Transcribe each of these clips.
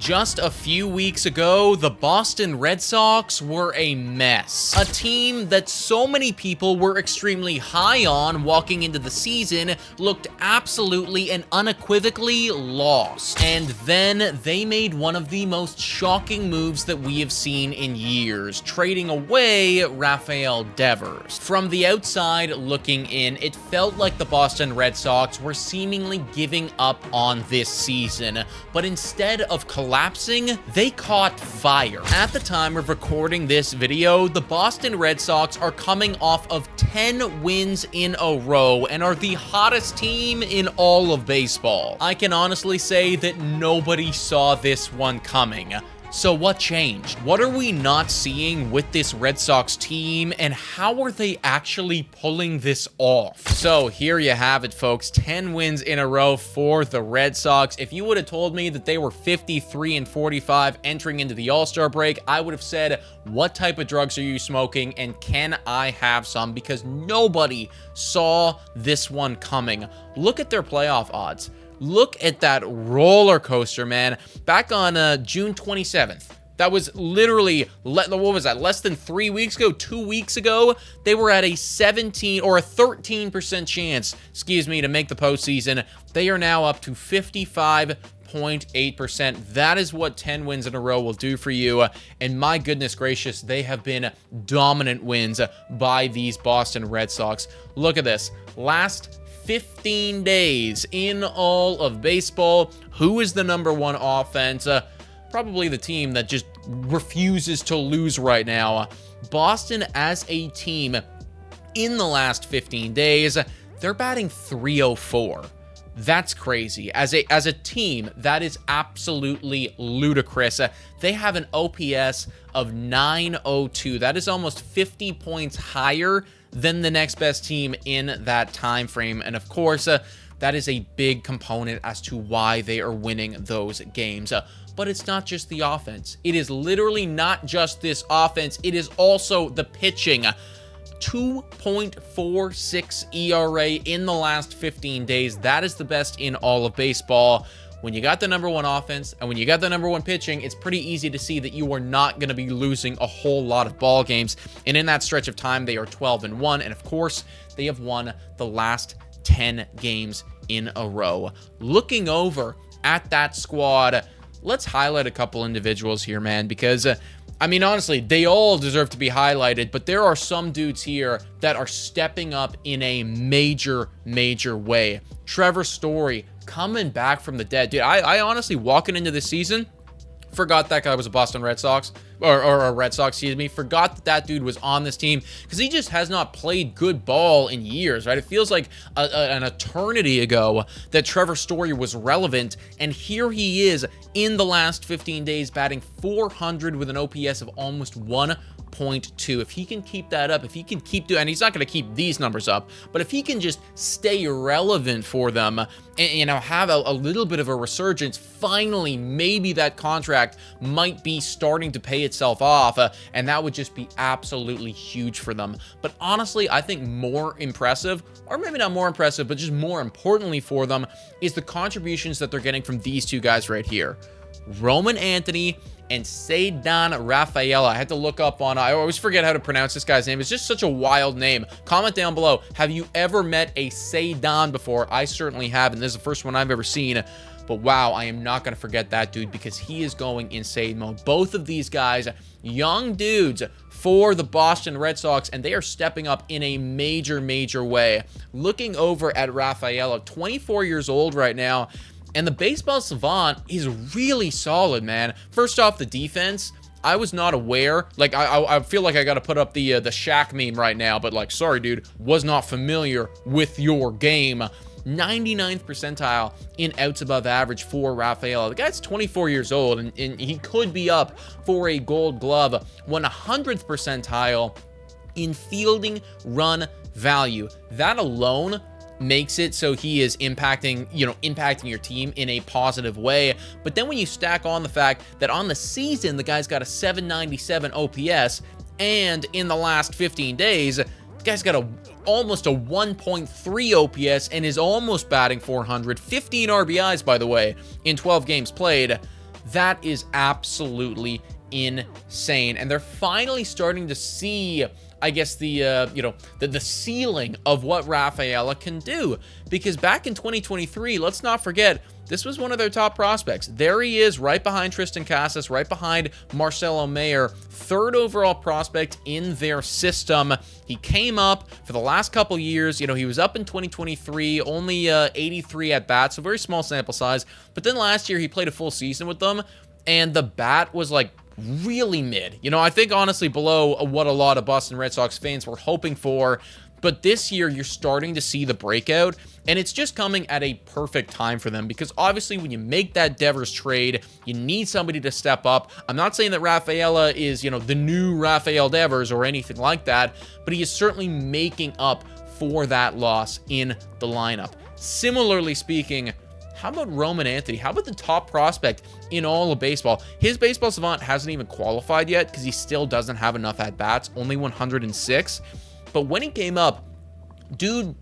Just a few weeks ago, the Boston Red Sox were a mess. A team that so many people were extremely high on walking into the season looked absolutely and unequivocally lost. And then they made one of the most shocking moves that we have seen in years, trading away Rafael Devers. From the outside looking in, it felt like the Boston Red Sox were seemingly giving up on this season, but instead of collapsing, they caught fire. At the time of recording this video, the Boston Red Sox are coming off of 10 wins in a row and are the hottest team in all of baseball. I can honestly say that nobody saw this one coming. So what changed? What are we not seeing with this Red Sox team, and how are they actually pulling this off? So here you have it, folks. 10 wins in a row for the Red Sox. If you would have told me that they were 53-45 entering into the All-Star break, I would have said, what type of drugs are you smoking, and can I have some? Because nobody saw this one coming. Look at their playoff odds. Look at that roller coaster, man. Back on June 27th, that was literally, what was that, less than 3 weeks ago, 2 weeks ago, they were at a 17 or a 13% chance, to make the postseason. They are now up to 55.8%. That is what 10 wins in a row will do for you. And my goodness gracious, they have been dominant wins by these Boston Red Sox. Look at this. Last 15 days in all of baseball, who is the number one offense? Probably the team that just refuses to lose right now. Boston as a team in the last 15 days, they're batting .304. That's crazy. As a team, that is absolutely ludicrous. They have an OPS of .902. That is almost 50 points higher than the next best team in that time frame. And of course, that is a big component as to why they are winning those games. But it's not just the offense. It is literally not just this offense. It is also the pitching. 2.46 ERA in the last 15 days. That is the best in all of baseball. When you got the number one offense and when you got the number one pitching, it's pretty easy to see that you are not going to be losing a whole lot of ball games. And in that stretch of time, they are 12-1. And of course, they have won the last 10 games in a row. Looking over at that squad, let's highlight a couple individuals here, man, because I mean, honestly, they all deserve to be highlighted, but there are some dudes here that are stepping up in a major way. Trevor Story coming back from the dead. Dude, I honestly, walking into this season, forgot that guy was a Boston Red Sox, or a Red Sox, forgot that dude was on this team, because he just has not played good ball in years, right? It feels like an eternity ago that Trevor Story was relevant, and here he is in the last 15 days batting .400 with an OPS of almost 1.2. If he can keep that up, if he can keep doing, and he's not going to keep these numbers up, but if he can just stay relevant for them and, have a little bit of a resurgence, finally, maybe that contract might be starting to pay itself off, and that would just be absolutely huge for them. But honestly, I think more impressive, or maybe not more impressive, but just more importantly for them, is the contributions that they're getting from these two guys right here. Roman Anthony and Ceddanne Rafaela. I had to look up on, I always forget how to pronounce this guy's name. It's just such a wild name. Comment down below. Have you ever met a Ceddanne before? I certainly have, and this is the first one I've ever seen. But wow, I am not going to forget that dude, because he is going insane mode. Both of these guys, young dudes for the Boston Red Sox, and they are stepping up in a major way. Looking over at Rafaela, 24 years old right now, and the baseball savant is really solid, man. First off, the defense, I was not aware. Like, I feel like I got to put up the Shaq meme right now, but like, sorry, dude, was not familiar with your game. 99th percentile in outs above average for Rafaela. The guy's 24 years old, and he could be up for a Gold Glove. 100th percentile in fielding run value. That alone makes it so he is impacting your team in a positive way. But then when you stack on the fact that on the season, the guy's got a 797 OPS, and in the last 15 days, the guy's got almost a 1.3 OPS and is almost batting .400, 15 RBIs, by the way, in 12 games played. That is absolutely insane. And they're finally starting to see, I guess, the ceiling of what Rafaela can do. Because back in 2023, let's not forget, this was one of their top prospects. There he is, right behind Tristan Casas, right behind Marcelo Mayer, third overall prospect in their system. He came up for the last couple years. You know, he was up in 2023, only 83 at bats, so very small sample size. But then last year, he played a full season with them, and the bat was like really mid. You know, I think honestly below what a lot of Boston Red Sox fans were hoping for. But this year, you're starting to see the breakout, and it's just coming at a perfect time for them, because obviously when you make that Devers trade, you need somebody to step up. I'm not saying that Rafaela is, you know, the new Rafael Devers or anything like that, but he is certainly making up for that loss in the lineup. Similarly speaking, how about Roman Anthony? How about the top prospect in all of baseball? His baseball savant hasn't even qualified yet because he still doesn't have enough at-bats, only 106. But when he came up, dude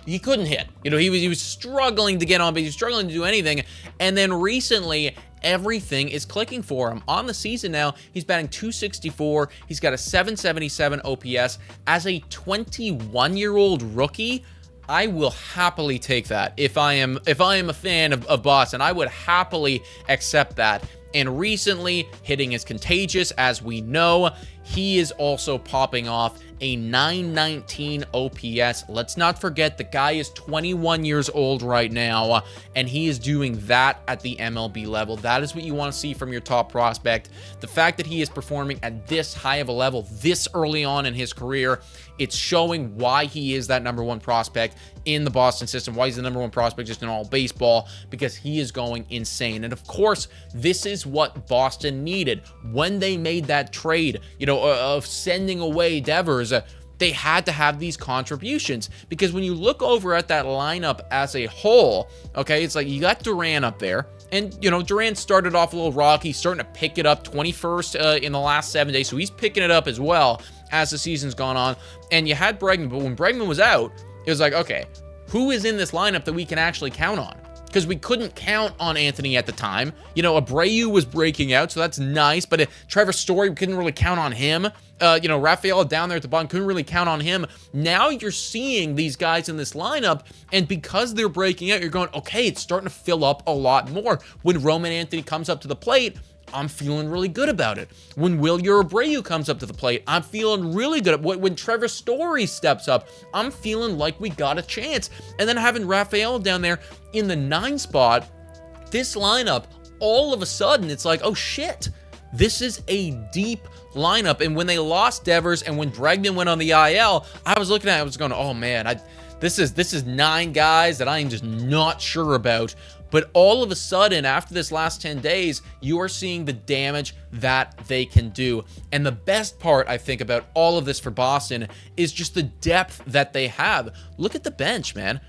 he couldn't hit. You know, he was struggling to get on, but he was struggling to do anything. And then recently, everything is clicking for him. On the season now, he's batting .264. He's got a .777 OPS. As a 21-year-old rookie, I will happily take that. If I am a fan of Boston, I would happily accept that. And recently, hitting is contagious, as we know. He is also popping off a .919 OPS. Let's not forget, the guy is 21 years old right now, and he is doing that at the MLB level. That is what you want to see from your top prospect. The fact that he is performing at this high of a level this early on in his career, it's showing why he is that number one prospect in the Boston system, why he's the number one prospect just in all baseball, because he is going insane. And of course, this is what Boston needed when they made that trade, you know, of sending away Devers. They had to have these contributions, because when you look over at that lineup as a whole, okay, it's like you got Duran up there, and, you know, Duran started off a little rocky. He's starting to pick it up, 21st in the last 7 days, so he's picking it up as well as the season's gone on. And you had Bregman, but when Bregman was out, it was like, okay, who is in this lineup that we can actually count on? Because we couldn't count on Anthony at the time. You know, Abreu was breaking out, so that's nice, but Trevor Story, we couldn't really count on him. You know, Rafaela down there at the bottom, couldn't really count on him. Now you're seeing these guys in this lineup, and because they're breaking out, you're going, okay, it's starting to fill up a lot more. When Roman Anthony comes up to the plate, I'm feeling really good about it. When Wilyer Abreu comes up to the plate, I'm feeling really good. When Trevor Story steps up, I'm feeling like we got a chance. And then having Rafael down there in the 9 spot, this lineup, all of a sudden, it's like, oh shit, this is a deep lineup. And when they lost Devers and when Bregman went on the IL, I was looking at it, I was going, oh man, this is 9 guys that I am just not sure about. But all of a sudden, after this last 10 days, you are seeing the damage that they can do. And the best part, I think, about all of this for Boston is just the depth that they have. Look at the bench, man.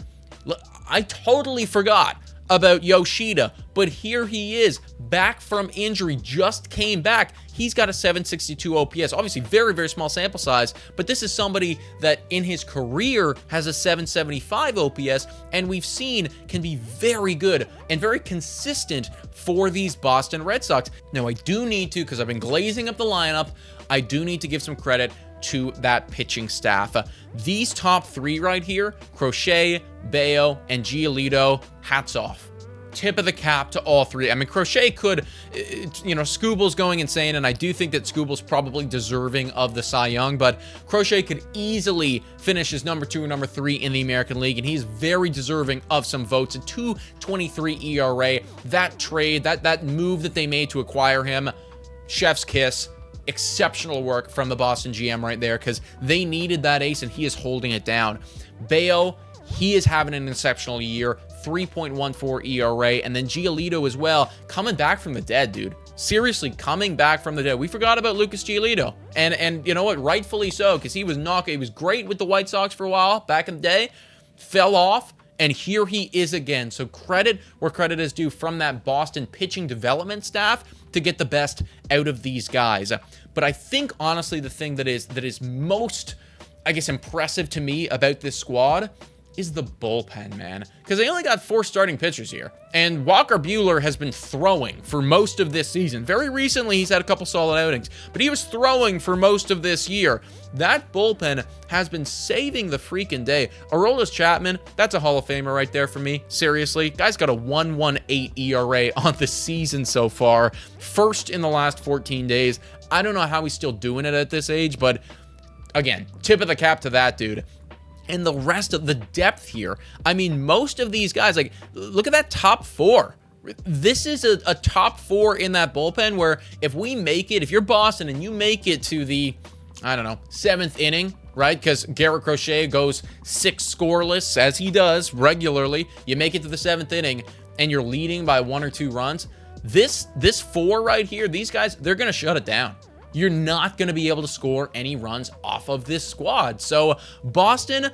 Look, I totally forgot about Yoshida, but here he is, back from injury, just came back. He's got a .762 OPS. Obviously, very, very small sample size, but this is somebody that in his career has a .775 OPS, and we've seen can be very good and very consistent for these Boston Red Sox. Now, I do need to, because I've been glazing up the lineup, I do need to give some credit to that pitching staff. These top 3 right here, Crochet, Bayo, and Giolito, hats off. Tip of the cap to all 3. I mean, Crochet could, you know, Scooble's going insane, and I do think that Scooble's probably deserving of the Cy Young, but Crochet could easily finish as number 2 or number 3 in the American League, and he's very deserving of some votes. A 2.23 ERA, that trade, that move that they made to acquire him, chef's kiss. Exceptional work from the Boston GM right there, because they needed that ace, and he is holding it down. Bayo, he is having an exceptional year, 3.14 ERA, and then Giolito as well, coming back from the dead, dude. Seriously, coming back from the dead. We forgot about Lucas Giolito, and you know what? Rightfully so, because he was great with the White Sox for a while back in the day, fell off, and here he is again. So credit where credit is due from that Boston pitching development staff to get the best out of these guys. But I think, honestly, the thing that is most, I guess, impressive to me about this squad is the bullpen, man. Because they only got 4 starting pitchers here. And Walker Buehler has been throwing for most of this season. Very recently, he's had a couple solid outings, but he was throwing for most of this year. That bullpen has been saving the freaking day. Aroldis Chapman, that's a Hall of Famer right there for me. Seriously, guy's got a 1.18 ERA on the season so far. First in the last 14 days. I don't know how he's still doing it at this age, but again, tip of the cap to that dude. And the rest of the depth here, I mean, most of these guys, like, look at that top 4. This is a top 4 in that bullpen where if we make it, if you're Boston and you make it to the, I don't know, 7th inning, right? Because Garrett Crochet goes 6 scoreless, as he does regularly. You make it to the 7th inning and you're leading by 1 or 2 runs. This 4 right here, these guys, they're going to shut it down. You're not going to be able to score any runs off of this squad. So Boston,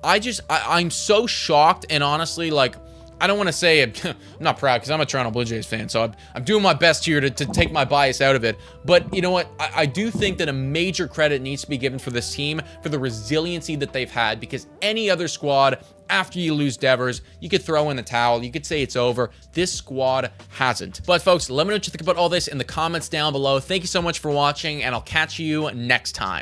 I'm so shocked, and honestly, like, I don't want to say I'm not proud because I'm a Toronto Blue Jays fan, so I'm doing my best here to take my bias out of it. But you know what? I do think that a major credit needs to be given for this team for the resiliency that they've had, because any other squad, after you lose Devers, you could throw in the towel. You could say it's over. This squad hasn't. But folks, let me know what you think about all this in the comments down below. Thank you so much for watching, and I'll catch you next time.